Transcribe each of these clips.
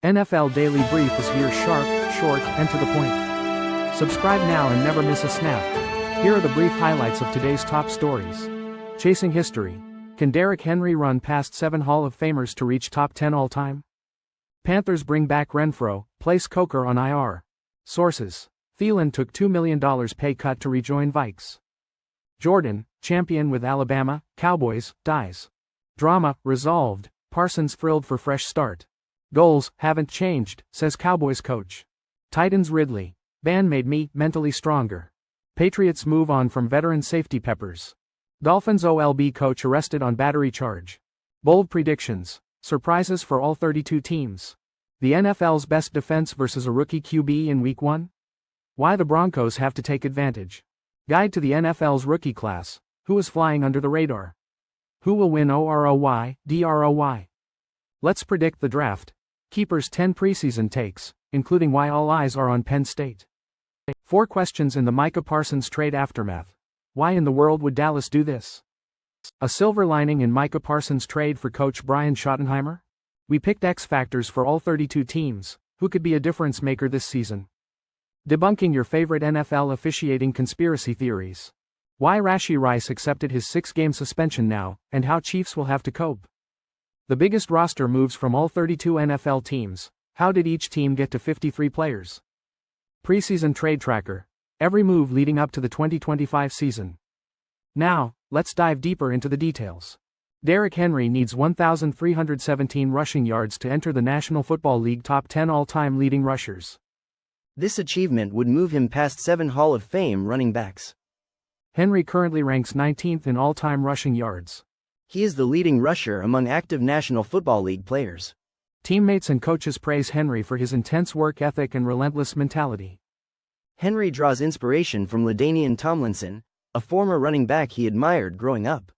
NFL Daily Brief is here sharp, short, and to the point. Subscribe now and never miss a snap. Here are the brief highlights of today's top stories. Chasing history. Can Derrick Henry run past 7 Hall of Famers to reach top 10 all-time? Panthers bring back Renfrow, place Kiper on IR. Sources. Thielen took $2 million pay cut to rejoin Vikes. Jordan, champion with Alabama, Cowboys, dies. Drama, resolved, Parsons thrilled for fresh start. Goals, haven't changed, says Cowboys coach. Titans Ridley. Ban made me mentally stronger. Patriots move on from veteran safety Peppers. Dolphins OLB coach arrested on battery charge. Bold predictions. Surprises for all 32 teams. The NFL's best defense versus a rookie QB in Week 1? Why the Broncos have to take advantage. Guide to the NFL's rookie class. Who is flying under the radar? Who will win OROY, DROY? Let's predict the draft. Kiper's 10 preseason takes, including why all eyes are on Penn State. 4 questions in the Micah Parsons trade aftermath. Why in the world would Dallas do this? A silver lining in Micah Parsons' trade for coach Brian Schottenheimer? We picked X factors for all 32 teams, who could be a difference maker this season. Debunking your favorite NFL officiating conspiracy theories. Why Rashee Rice accepted his 6-game suspension now, and how Chiefs will have to cope. The biggest roster moves from all 32 NFL teams. How did each team get to 53 players? Preseason trade tracker. Every move leading up to the 2025 season. Now, let's dive deeper into the details. Derrick Henry needs 1,317 rushing yards to enter the National Football League top 10 all-time leading rushers. This achievement would move him past 7 Hall of Fame running backs. Henry currently ranks 19th in all-time rushing yards. He is the leading rusher among active National Football League players. Teammates and coaches praise Henry for his intense work ethic and relentless mentality. Henry draws inspiration from LaDainian Tomlinson, a former running back he admired growing up.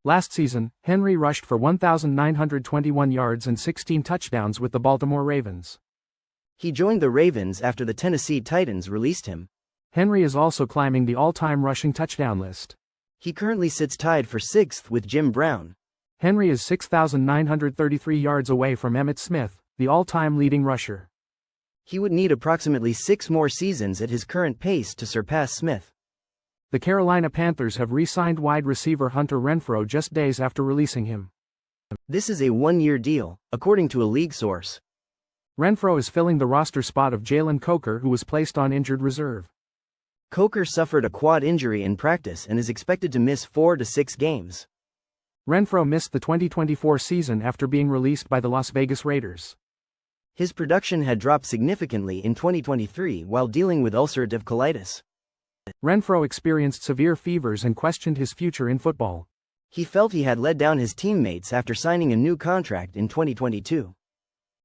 Last season, Henry rushed for 1,921 yards and 16 touchdowns with the Baltimore Ravens. He joined the Ravens after the Tennessee Titans released him. Henry is also climbing the all-time rushing touchdown list. He currently sits tied for 6th with Jim Brown. Henry is 6,933 yards away from Emmitt Smith, the all-time leading rusher. He would need approximately 6 more seasons at his current pace to surpass Smith. The Carolina Panthers have re-signed wide receiver Hunter Renfrow just days after releasing him. This is a 1-year deal, according to a league source. Renfrow is filling the roster spot of Jalen Kiper, who was placed on injured reserve. Kiper suffered a quad injury in practice and is expected to miss 4 to 6 games. Renfrow missed the 2024 season after being released by the Las Vegas Raiders. His production had dropped significantly in 2023 while dealing with ulcerative colitis. Renfrow experienced severe fevers and questioned his future in football. He felt he had let down his teammates after signing a new contract in 2022.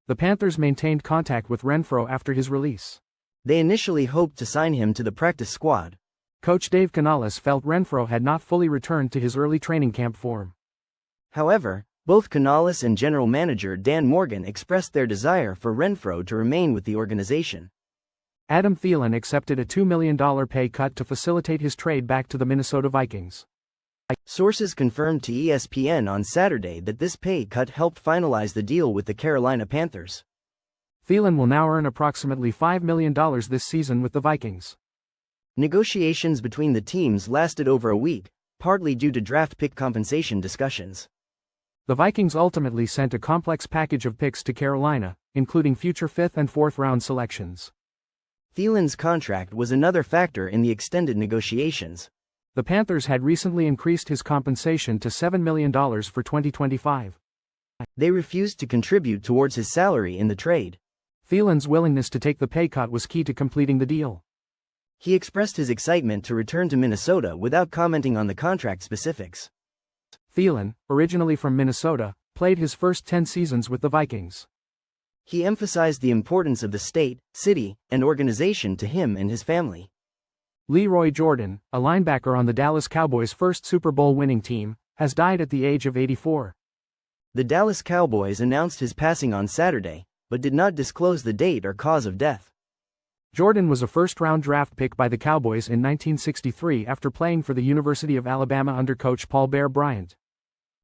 The Panthers maintained contact with Renfrow after his release. They initially hoped to sign him to the practice squad. Coach Dave Canales felt Renfrow had not fully returned to his early training camp form. However, both Canales and general manager Dan Morgan expressed their desire for Renfrow to remain with the organization. Adam Thielen accepted a $2 million pay cut to facilitate his trade back to the Minnesota Vikings. Sources confirmed to ESPN on Saturday that this pay cut helped finalize the deal with the Carolina Panthers. Thielen will now earn approximately $5 million this season with the Vikings. Negotiations between the teams lasted over a week, partly due to draft pick compensation discussions. The Vikings ultimately sent a complex package of picks to Carolina, including future 5th and 4th round selections. Thielen's contract was another factor in the extended negotiations. The Panthers had recently increased his compensation to $7 million for 2025. They refused to contribute towards his salary in the trade. Thielen's willingness to take the pay cut was key to completing the deal. He expressed his excitement to return to Minnesota without commenting on the contract specifics. Thielen, originally from Minnesota, played his first 10 seasons with the Vikings. He emphasized the importance of the state, city, and organization to him and his family. Leroy Jordan, a linebacker on the Dallas Cowboys' first Super Bowl winning team, has died at the age of 84. The Dallas Cowboys announced his passing on Saturday, but did not disclose the date or cause of death. Jordan was a first-round draft pick by the Cowboys in 1963 after playing for the University of Alabama under coach Paul Bear Bryant.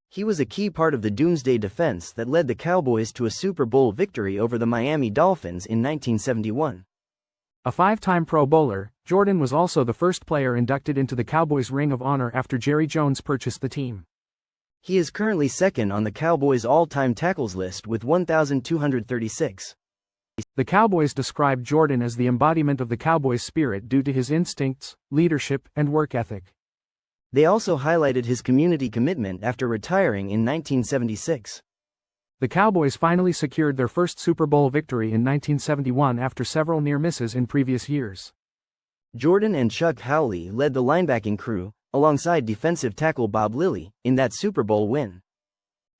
He was a key part of the Doomsday defense that led the Cowboys to a Super Bowl victory over the Miami Dolphins in 1971. A five-time Pro Bowler, Jordan was also the first player inducted into the Cowboys Ring of Honor after Jerry Jones purchased the team. He is currently second on the Cowboys' all-time tackles list with 1,236. The Cowboys described Jordan as the embodiment of the Cowboys spirit due to his instincts, leadership, and work ethic. They also highlighted his community commitment after retiring in 1976. The Cowboys finally secured their first Super Bowl victory in 1971 after several near misses in previous years. Jordan and Chuck Howley led the linebacking crew, alongside defensive tackle Bob Lilly, in that Super Bowl win.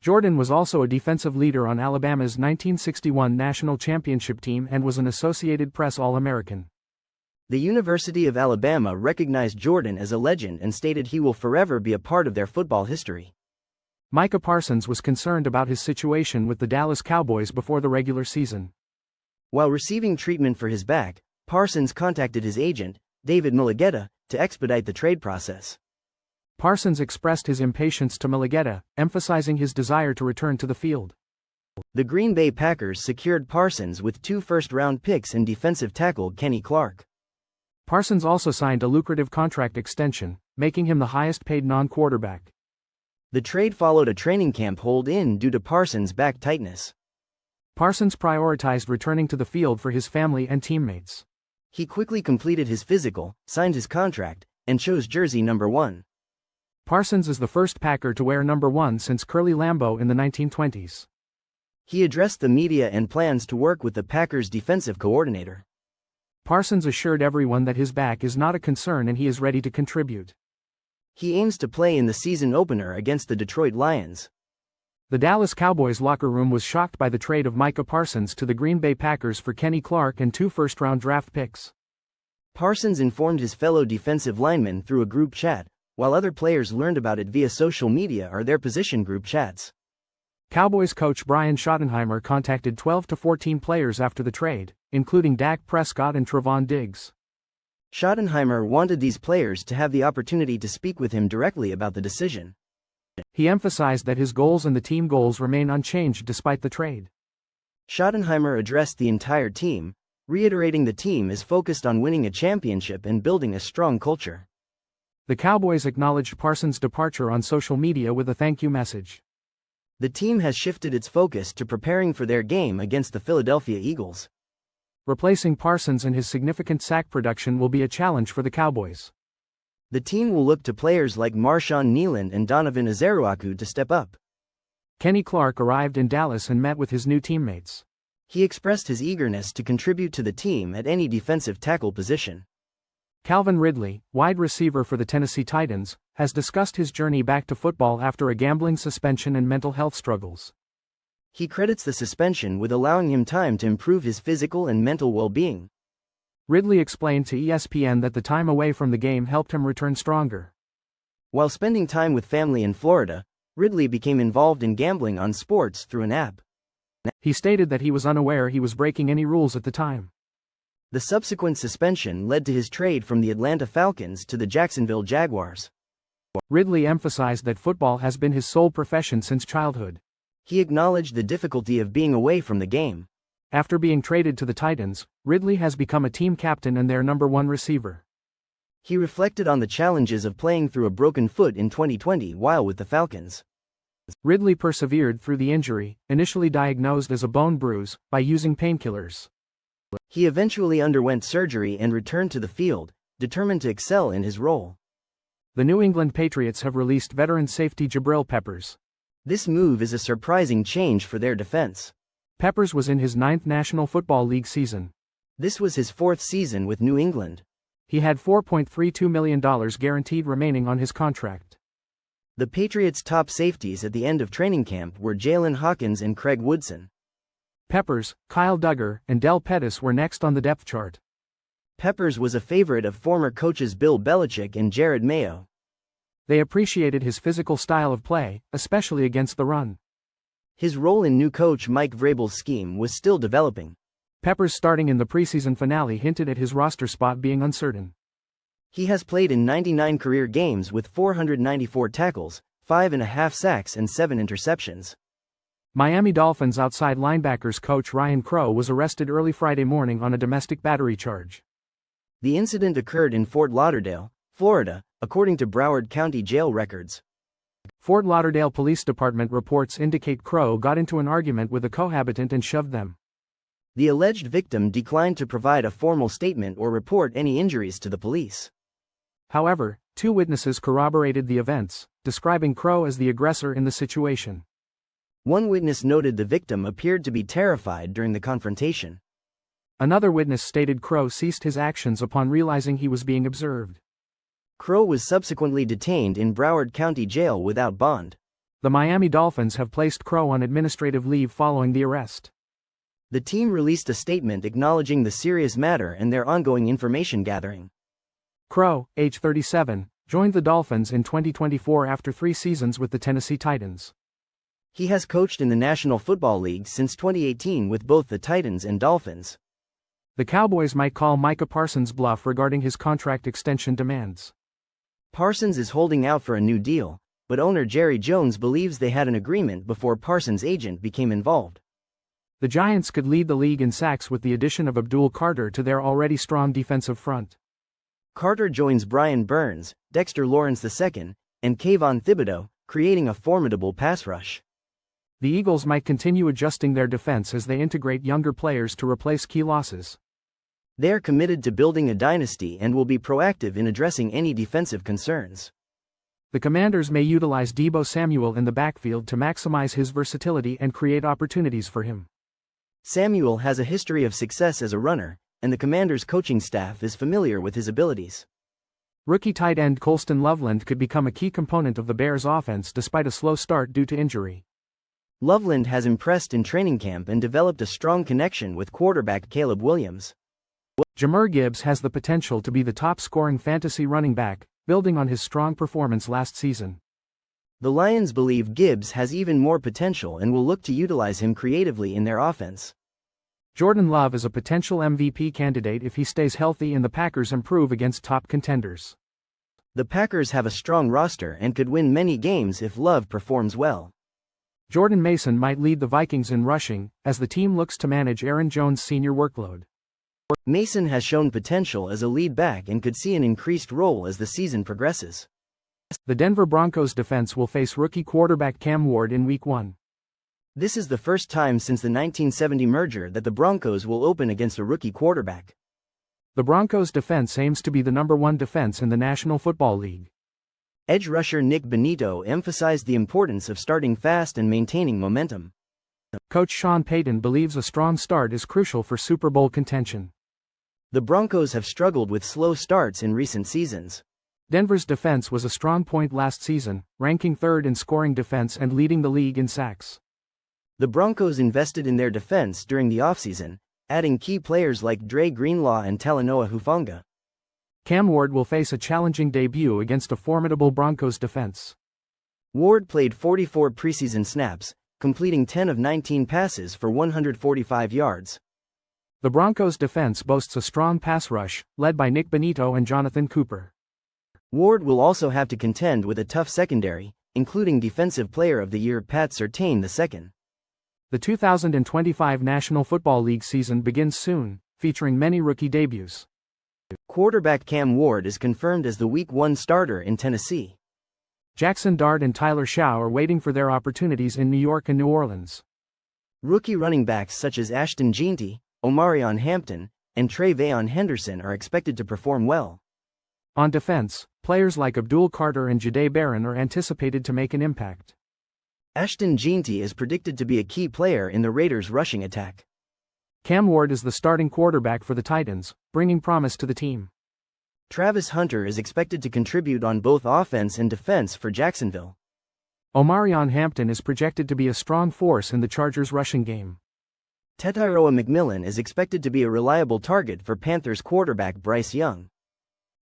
Jordan was also a defensive leader on Alabama's 1961 national championship team and was an Associated Press All-American. The University of Alabama recognized Jordan as a legend and stated he will forever be a part of their football history. Micah Parsons was concerned about his situation with the Dallas Cowboys before the regular season. While receiving treatment for his back, Parsons contacted his agent, David Mulugheta, to expedite the trade process. Parsons expressed his impatience to Mulugheta, emphasizing his desire to return to the field. The Green Bay Packers secured Parsons with 2 first-round picks and defensive tackle Kenny Clark. Parsons also signed a lucrative contract extension, making him the highest-paid non-quarterback. The trade followed a training camp hold-in due to Parsons' back tightness. Parsons prioritized returning to the field for his family and teammates. He quickly completed his physical, signed his contract, and chose jersey number 1. Parsons is the first Packer to wear number 1 since Curly Lambeau in the 1920s. He addressed the media and plans to work with the Packers' defensive coordinator. Parsons assured everyone that his back is not a concern and he is ready to contribute. He aims to play in the season opener against the Detroit Lions. The Dallas Cowboys locker room was shocked by the trade of Micah Parsons to the Green Bay Packers for Kenny Clark and 2 first-round draft picks. Parsons informed his fellow defensive linemen through a group chat, while other players learned about it via social media or their position group chats. Cowboys coach Brian Schottenheimer contacted 12 to 14 players after the trade, including Dak Prescott and Trevon Diggs. Schottenheimer wanted these players to have the opportunity to speak with him directly about the decision. He emphasized that his goals and the team goals remain unchanged despite the trade. Schottenheimer addressed the entire team, reiterating the team is focused on winning a championship and building a strong culture. The Cowboys acknowledged Parsons' departure on social media with a thank you message. The team has shifted its focus to preparing for their game against the Philadelphia Eagles. Replacing Parsons and his significant sack production will be a challenge for the Cowboys. The team will look to players like Marshawn Kneeland and Donovan Azaruaku to step up. Kenny Clark arrived in Dallas and met with his new teammates. He expressed his eagerness to contribute to the team at any defensive tackle position. Calvin Ridley, wide receiver for the Tennessee Titans, has discussed his journey back to football after a gambling suspension and mental health struggles. He credits the suspension with allowing him time to improve his physical and mental well-being. Ridley explained to ESPN that the time away from the game helped him return stronger. While spending time with family in Florida, Ridley became involved in gambling on sports through an app. He stated that he was unaware he was breaking any rules at the time. The subsequent suspension led to his trade from the Atlanta Falcons to the Jacksonville Jaguars. Ridley emphasized that football has been his sole profession since childhood. He acknowledged the difficulty of being away from the game. After being traded to the Titans, Ridley has become a team captain and their number 1 receiver. He reflected on the challenges of playing through a broken foot in 2020 while with the Falcons. Ridley persevered through the injury, initially diagnosed as a bone bruise, by using painkillers. He eventually underwent surgery and returned to the field, determined to excel in his role. The New England Patriots have released veteran safety Jabril Peppers. This move is a surprising change for their defense. Peppers was in his 9th National Football League season. This was his 4th season with New England. He had $4.32 million guaranteed remaining on his contract. The Patriots' top safeties at the end of training camp were Jalen Hawkins and Craig Woodson. Peppers, Kyle Duggar, and Del Pettis were next on the depth chart. Peppers was a favorite of former coaches Bill Belichick and Jared Mayo. They appreciated his physical style of play, especially against the run. His role in new coach Mike Vrabel's scheme was still developing. Peppers starting in the preseason finale hinted at his roster spot being uncertain. He has played in 99 career games with 494 tackles, 5.5 sacks and 7 interceptions. Miami Dolphins outside linebackers coach Ryan Crow was arrested early Friday morning on a domestic battery charge. The incident occurred in Fort Lauderdale, Florida, according to Broward County Jail records. Fort Lauderdale Police Department reports indicate Crow got into an argument with a cohabitant and shoved them. The alleged victim declined to provide a formal statement or report any injuries to the police. However, 2 witnesses corroborated the events, describing Crow as the aggressor in the situation. One witness noted the victim appeared to be terrified during the confrontation. Another witness stated Crow ceased his actions upon realizing he was being observed. Crow was subsequently detained in Broward County Jail without bond. The Miami Dolphins have placed Crow on administrative leave following the arrest. The team released a statement acknowledging the serious matter and their ongoing information gathering. Crow, age 37, joined the Dolphins in 2024 after 3 seasons with the Tennessee Titans. He has coached in the National Football League since 2018 with both the Titans and Dolphins. The Cowboys might call Micah Parsons' bluff regarding his contract extension demands. Parsons is holding out for a new deal, but owner Jerry Jones believes they had an agreement before Parsons' agent became involved. The Giants could lead the league in sacks with the addition of Abdul Carter to their already strong defensive front. Carter joins Brian Burns, Dexter Lawrence II, and Kayvon Thibodeau, creating a formidable pass rush. The Eagles might continue adjusting their defense as they integrate younger players to replace key losses. They are committed to building a dynasty and will be proactive in addressing any defensive concerns. The Commanders may utilize Deebo Samuel in the backfield to maximize his versatility and create opportunities for him. Samuel has a history of success as a runner, and the Commanders' coaching staff is familiar with his abilities. Rookie tight end Colston Loveland could become a key component of the Bears' offense despite a slow start due to injury. Loveland has impressed in training camp and developed a strong connection with quarterback Caleb Williams. Jahmyr Gibbs has the potential to be the top-scoring fantasy running back, building on his strong performance last season. The Lions believe Gibbs has even more potential and will look to utilize him creatively in their offense. Jordan Love is a potential MVP candidate if he stays healthy and the Packers improve against top contenders. The Packers have a strong roster and could win many games if Love performs well. Jordan Mason might lead the Vikings in rushing, as the team looks to manage Aaron Jones' senior workload. Mason has shown potential as a lead back and could see an increased role as the season progresses. The Denver Broncos defense will face rookie quarterback Cam Ward in Week 1. This is the first time since the 1970 merger that the Broncos will open against a rookie quarterback. The Broncos defense aims to be the number 1 defense in the National Football League. Edge rusher Nick Benito emphasized the importance of starting fast and maintaining momentum. Coach Sean Payton believes a strong start is crucial for Super Bowl contention. The Broncos have struggled with slow starts in recent seasons. Denver's defense was a strong point last season, ranking 3rd in scoring defense and leading the league in sacks. The Broncos invested in their defense during the offseason, adding key players like Dre Greenlaw and Talanoa Hufanga. Cam Ward will face a challenging debut against a formidable Broncos defense. Ward played 44 preseason snaps, completing 10 of 19 passes for 145 yards. The Broncos defense boasts a strong pass rush, led by Nick Benito and Jonathan Cooper. Ward will also have to contend with a tough secondary, including Defensive Player of the Year Pat Surtain II. The 2025 National Football League season begins soon, featuring many rookie debuts. Quarterback Cam Ward is confirmed as the Week 1 starter in Tennessee. Jackson Dart and Tyler Shaw are waiting for their opportunities in New York and New Orleans. Rookie running backs such as Ashton Jeanty, Omarion Hampton, and Tre'Veon Henderson are expected to perform well. On defense, players like Abdul Carter and Jahdae Barron are anticipated to make an impact. Ashton Jeanty is predicted to be a key player in the Raiders' rushing attack. Cam Ward is the starting quarterback for the Titans, bringing promise to the team. Travis Hunter is expected to contribute on both offense and defense for Jacksonville. Omarion Hampton is projected to be a strong force in the Chargers' rushing game. Tetairoa McMillan is expected to be a reliable target for Panthers quarterback Bryce Young.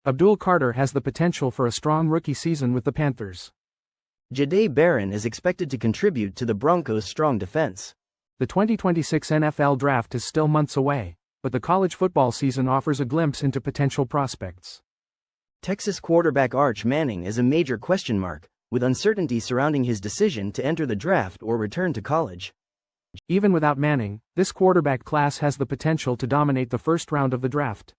Abdul Carter has the potential for a strong rookie season with the Panthers. Jahdae Barron is expected to contribute to the Broncos' strong defense. The 2026 NFL Draft is still months away, but the college football season offers a glimpse into potential prospects. Texas quarterback Arch Manning is a major question mark, with uncertainty surrounding his decision to enter the draft or return to college. Even without Manning, this quarterback class has the potential to dominate the first round of the draft.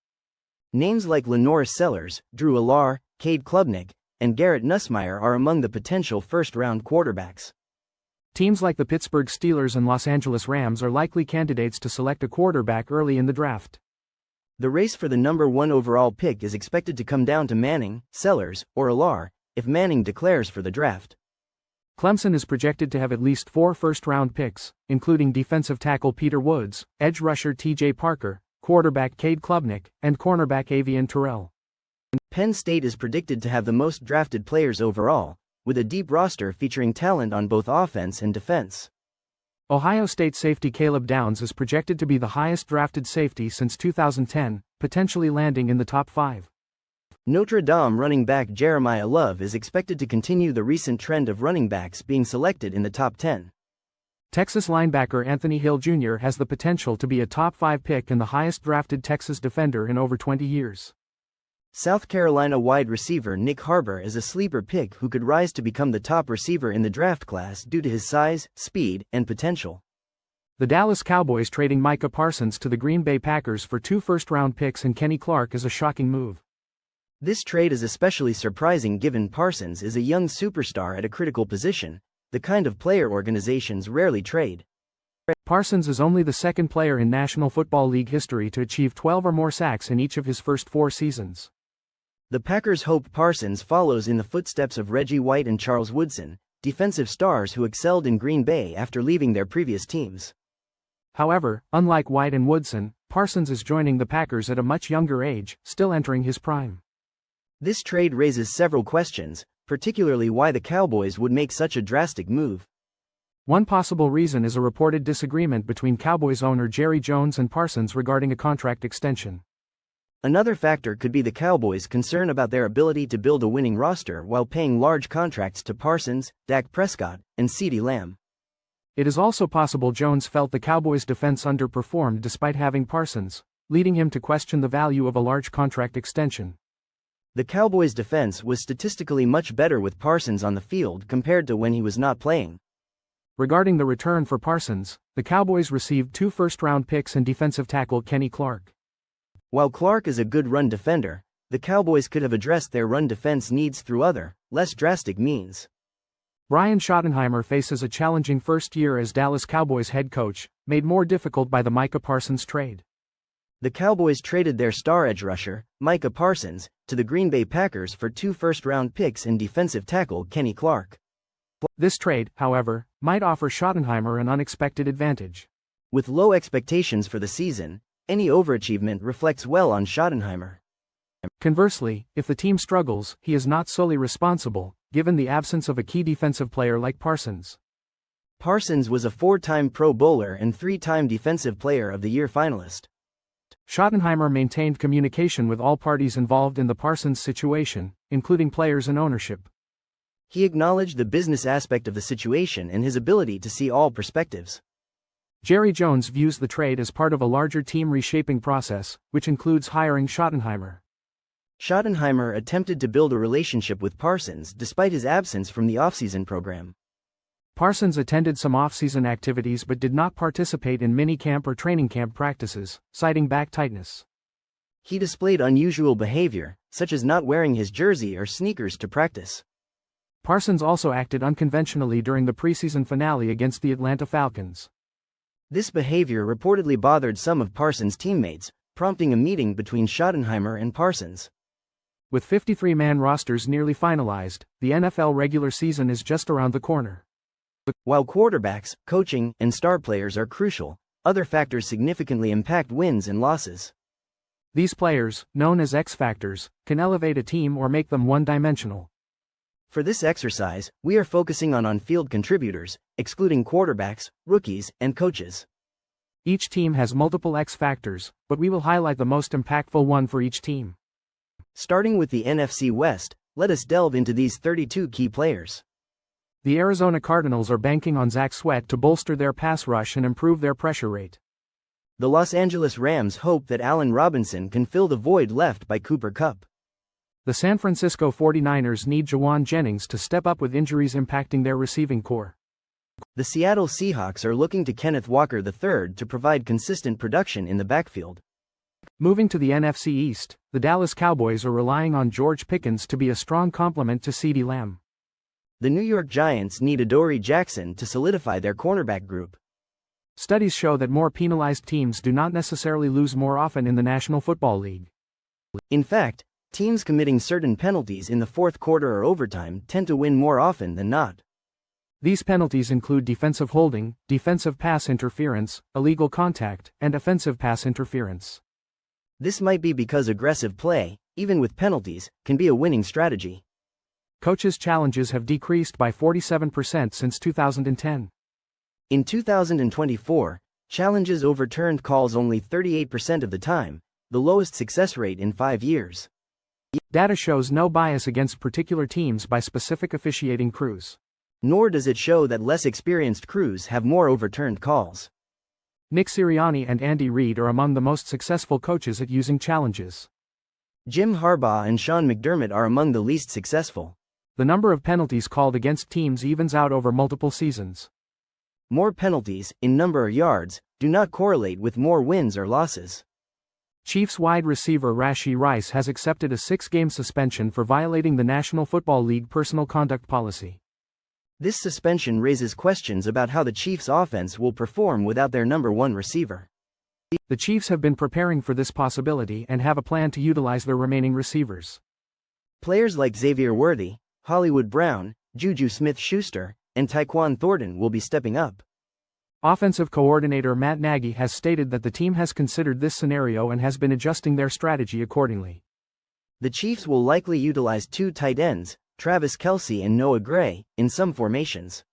Names like Lenoris Sellers, Drew Allar, Cade Klubnik, and Garrett Nussmeier are among the potential first-round quarterbacks. Teams like the Pittsburgh Steelers and Los Angeles Rams are likely candidates to select a quarterback early in the draft. The race for the number 1 overall pick is expected to come down to Manning, Sellers, or Allar, if Manning declares for the draft. Clemson is projected to have at least 4 first-round picks, including defensive tackle Peter Woods, edge rusher T.J. Parker, quarterback Cade Klubnik, and cornerback Avian Terrell. Penn State is predicted to have the most drafted players overall, with a deep roster featuring talent on both offense and defense. Ohio State safety Caleb Downs is projected to be the highest drafted safety since 2010, potentially landing in the top 5. Notre Dame running back Jeremiah Love is expected to continue the recent trend of running backs being selected in the top 10. Texas linebacker Anthony Hill Jr. has the potential to be a top 5 pick and the highest drafted Texas defender in over 20 years. South Carolina wide receiver Nick Harbor is a sleeper pick who could rise to become the top receiver in the draft class due to his size, speed, and potential. The Dallas Cowboys trading Micah Parsons to the Green Bay Packers for 2 first-round picks and Kenny Clark is a shocking move. This trade is especially surprising given Parsons is a young superstar at a critical position, the kind of player organizations rarely trade. Parsons is only the second player in National Football League history to achieve 12 or more sacks in each of his first 4 seasons. The Packers hope Parsons follows in the footsteps of Reggie White and Charles Woodson, defensive stars who excelled in Green Bay after leaving their previous teams. However, unlike White and Woodson, Parsons is joining the Packers at a much younger age, still entering his prime. This trade raises several questions, particularly why the Cowboys would make such a drastic move. One possible reason is a reported disagreement between Cowboys owner Jerry Jones and Parsons regarding a contract extension. Another factor could be the Cowboys' concern about their ability to build a winning roster while paying large contracts to Parsons, Dak Prescott, and CeeDee Lamb. It is also possible Jones felt the Cowboys' defense underperformed despite having Parsons, leading him to question the value of a large contract extension. The Cowboys' defense was statistically much better with Parsons on the field compared to when he was not playing. Regarding the return for Parsons, the Cowboys received 2 first-round picks and defensive tackle Kenny Clark. While Clark is a good run defender, the Cowboys could have addressed their run defense needs through other, less drastic means. Brian Schottenheimer faces a challenging first year as Dallas Cowboys head coach, made more difficult by the Micah Parsons trade. The Cowboys traded their star edge rusher, Micah Parsons, to the Green Bay Packers for 2 first-round picks and defensive tackle Kenny Clark. This trade, however, might offer Schottenheimer an unexpected advantage. With low expectations for the season, any overachievement reflects well on Schottenheimer. Conversely, if the team struggles, he is not solely responsible, given the absence of a key defensive player like Parsons. Parsons was a 4-time Pro Bowler and 3-time Defensive Player of the Year finalist. Schottenheimer maintained communication with all parties involved in the Parsons situation, including players and ownership. He acknowledged the business aspect of the situation and his ability to see all perspectives. Jerry Jones views the trade as part of a larger team reshaping process, which includes hiring Schottenheimer. Schottenheimer attempted to build a relationship with Parsons despite his absence from the offseason program. Parsons attended some off-season activities but did not participate in minicamp or training camp practices, citing back tightness. He displayed unusual behavior, such as not wearing his jersey or sneakers to practice. Parsons also acted unconventionally during the preseason finale against the Atlanta Falcons. This behavior reportedly bothered some of Parsons' teammates, prompting a meeting between Schottenheimer and Parsons. With 53-man rosters nearly finalized, the NFL regular season is just around the corner. While quarterbacks, coaching, and star players are crucial, other factors significantly impact wins and losses. These players, known as X factors, can elevate a team or make them one-dimensional. For this exercise, we are focusing on on-field contributors, excluding quarterbacks, rookies, and coaches. Each team has multiple X factors, but we will highlight the most impactful one for each team. Starting with the NFC West, let us delve into these 32 key players. The Arizona Cardinals are banking on Zach Sweat to bolster their pass rush and improve their pressure rate. The Los Angeles Rams hope that Allen Robinson can fill the void left by Cooper Kupp. The San Francisco 49ers need Jawan Jennings to step up with injuries impacting their receiving core. The Seattle Seahawks are looking to Kenneth Walker III to provide consistent production in the backfield. Moving to the NFC East, the Dallas Cowboys are relying on George Pickens to be a strong complement to CeeDee Lamb. The New York Giants need Adoree Jackson to solidify their cornerback group. Studies show that more penalized teams do not necessarily lose more often in the National Football League. In fact, teams committing certain penalties in the fourth quarter or overtime tend to win more often than not. These penalties include defensive holding, defensive pass interference, illegal contact, and offensive pass interference. This might be because aggressive play, even with penalties, can be a winning strategy. Coaches' challenges have decreased by 47% since 2010. In 2024, challenges overturned calls only 38% of the time, the lowest success rate in 5 years. Data shows no bias against particular teams by specific officiating crews. Nor does it show that less experienced crews have more overturned calls. Nick Sirianni and Andy Reid are among the most successful coaches at using challenges. Jim Harbaugh and Sean McDermott are among the least successful. The number of penalties called against teams evens out over multiple seasons. More penalties, in number or yards, do not correlate with more wins or losses. Chiefs wide receiver Rashee Rice has accepted a 6-game suspension for violating the National Football League personal conduct policy. This suspension raises questions about how the Chiefs' offense will perform without their number one receiver. The Chiefs have been preparing for this possibility and have a plan to utilize their remaining receivers. Players like Xavier Worthy, Hollywood Brown, Juju Smith-Schuster, and Tyquan Thornton will be stepping up. Offensive coordinator Matt Nagy has stated that the team has considered this scenario and has been adjusting their strategy accordingly. The Chiefs will likely utilize 2 tight ends, Travis Kelce and Noah Gray, in some formations.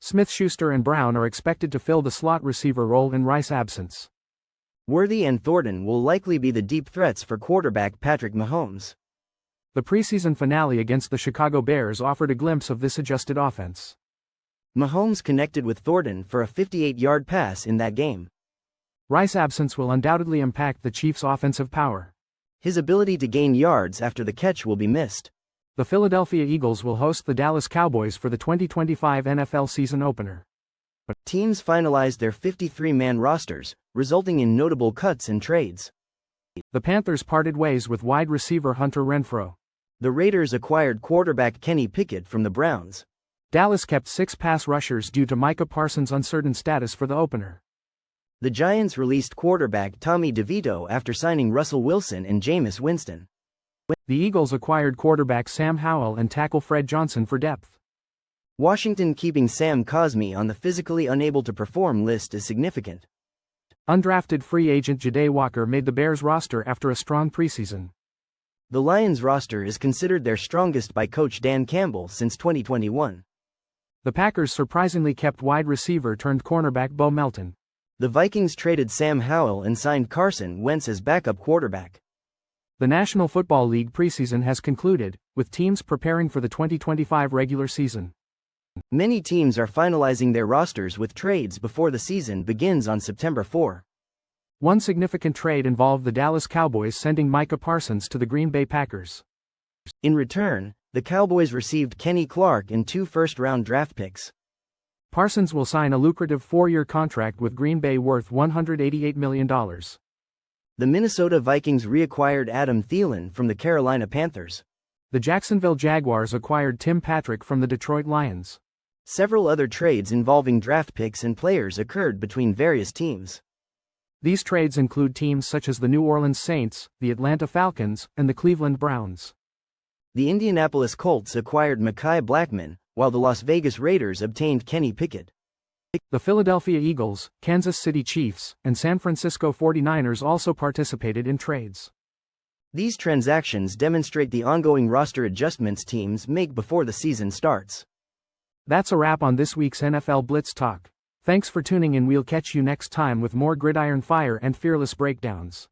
Smith-Schuster and Brown are expected to fill the slot receiver role in Rice's absence. Worthy and Thornton will likely be the deep threats for quarterback Patrick Mahomes. The preseason finale against the Chicago Bears offered a glimpse of this adjusted offense. Mahomes connected with Thornton for a 58-yard pass in that game. Rice's absence will undoubtedly impact the Chiefs' offensive power. His ability to gain yards after the catch will be missed. The Philadelphia Eagles will host the Dallas Cowboys for the 2025 NFL season opener. Teams finalized their 53-man rosters, resulting in notable cuts and trades. The Panthers parted ways with wide receiver Hunter Renfrow. The Raiders acquired quarterback Kenny Pickett from the Browns. Dallas kept 6 pass rushers due to Micah Parsons' uncertain status for the opener. The Giants released quarterback Tommy DeVito after signing Russell Wilson and Jameis Winston. The Eagles acquired quarterback Sam Howell and tackle Fred Johnson for depth. Washington keeping Sam Cosmi on the physically unable to perform list is significant. Undrafted free agent Ja'Day Walker made the Bears roster after a strong preseason. The Lions roster is considered their strongest by coach Dan Campbell since 2021. The Packers surprisingly kept wide receiver turned cornerback Bo Melton. The Vikings traded Sam Howell and signed Carson Wentz as backup quarterback. The National Football League preseason has concluded, with teams preparing for the 2025 regular season. Many teams are finalizing their rosters with trades before the season begins on September 4. One significant trade involved the Dallas Cowboys sending Micah Parsons to the Green Bay Packers. In return, the Cowboys received Kenny Clark and 2 first-round draft picks. Parsons will sign a lucrative 4-year contract with Green Bay worth $188 million. The Minnesota Vikings reacquired Adam Thielen from the Carolina Panthers. The Jacksonville Jaguars acquired Tim Patrick from the Detroit Lions. Several other trades involving draft picks and players occurred between various teams. These trades include teams such as the New Orleans Saints, the Atlanta Falcons, and the Cleveland Browns. The Indianapolis Colts acquired Mekhi Blackmon, while the Las Vegas Raiders obtained Kenny Pickett. The Philadelphia Eagles, Kansas City Chiefs, and San Francisco 49ers also participated in trades. These transactions demonstrate the ongoing roster adjustments teams make before the season starts. That's a wrap on this week's NFL Blitz Talk. Thanks for tuning in. We'll catch you next time with more gridiron fire and fearless breakdowns.